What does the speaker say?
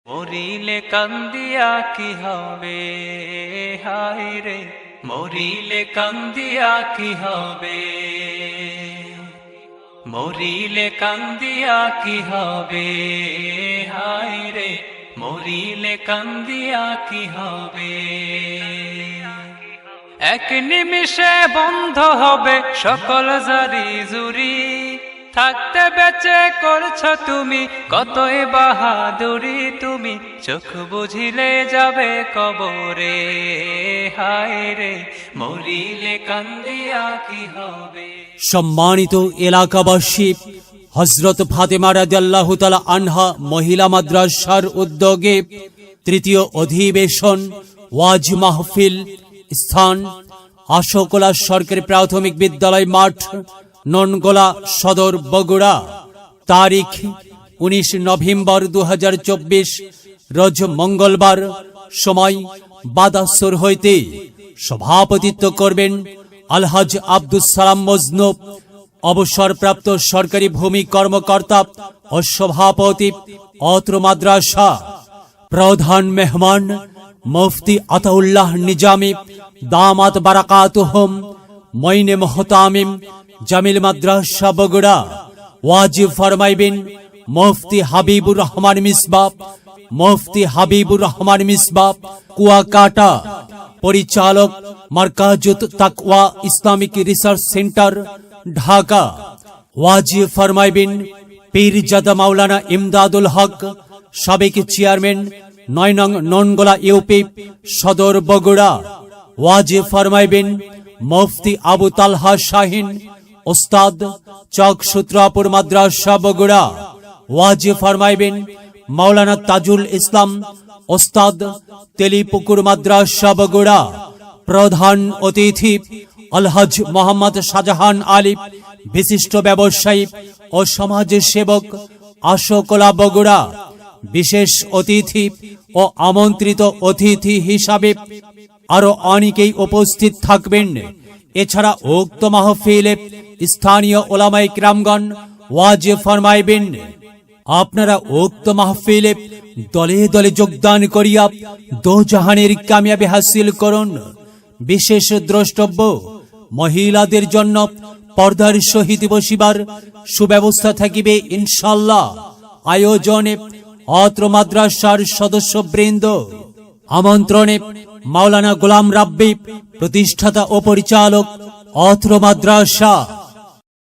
মরিলে কান্দিয়া কি হবে হায় রে, মরিলে কান্দিয়া কি হবে, মরিলে কান্দিয়া কি হবে হায় রে, মরিলে কান্দিয়া কি হবে। এক নিমিষে বন্ধ হবে সকল জারি জুরি, থাকতে বেঁচে করছো তুমি কতই বাহাদুরি, তুমি চোখ বুঝিলে যাবে কবরে হায় রে, মরিলে কান্দিয়া কি হবে। সম্মানিত এলাকাবাসী, হযরত ফাতেমা রাদিয়াল্লাহু তাআলা আনহা মহিলা মাদ্রাসার উদ্যোগে তৃতীয় অধিবেশন ওয়াজ মাহফিল, স্থান আশোকোলা সরকারি প্রাথমিক বিদ্যালয় মাঠ, ননগোলা সদর, বগুড়া। তারিখ 19 নভেম্বর 2024, রোজ মঙ্গলবার। সময় বাদাসর হইতে। সভাপতিত্ব করবেন আলহাজ আব্দুস সালাম মজনু, অবসরপ্রাপ্ত সরকারি ভূমি কর্মকর্তা ও সভাপতি অত্র মাদ্রাসা। প্রধান মেহমান মুফতি আতাউল্লাহ নিজামী দামাত বারাকাতুহুম, মঈনে মুহতামিম জামিল মাদ্রাসা বগুড়া। ওয়াজিব ফরমাইবেন মুফতি হাবিবুর রহমান মিসবাহ, মুফতি হাবিবুর রহমান মিসবাহ কুয়াকাটা। পরিচালক মারকাজুত তাকওয়া ইসলামিক রিসার্চ সেন্টার, ঢাকা। ওয়াজিব ফরমাইবেন পীরজাদা মাওলানা ইমদাদুল হক, সাবেক চেয়ারম্যান 9 নং ননগোলা ইউপি সদর, বগুড়া। ওয়াজিব ফরমাইবেন মুফতি আবু তালহা শাহিন, ওস্তাদ, চক সূত্রাপুর মাদ্রাসা বগুড়া। ওয়াজিব ফরমাইবেন মাওলানা তাজুল ইসলাম, ওস্তাদ, তেলিপুকুর মাদ্রাসা বগুড়া। প্রধান অতিথি আলহাজ মোহাম্মদ শাহজাহান আলী, বিশিষ্ট ব্যবসায়ী ও সমাজ সেবক, আশোকোলা বগুড়া। বিশেষ অতিথি ও আমন্ত্রিত অতিথি হিসাবে আরো অনেকেই উপস্থিত থাকবেন। এছাড়া উক্ত মাহফিলে স্থানীয় ওলামায়ে কিরামগণ ওয়াজ ফরমাইবেন। আপনারা উক্ত মাহফিলে দলে দলে যোগদান করিয়া দোজাহানের কামিয়াবি হাসিল করুন। বিশেষ দ্রষ্টব্য, মহিলাদের জন্য পর্দার সহিত বসিবার সুব্যবস্থা থাকিবে ইনশাআল্লাহ। আয়োজনে অত্র মাদ্রাসার সদস্যবৃন্দ। আমন্ত্রণে মাওলানা গোলাম রাব্বি, প্রতিষ্ঠাতা ও পরিচালক অত্র মাদ্রাসা।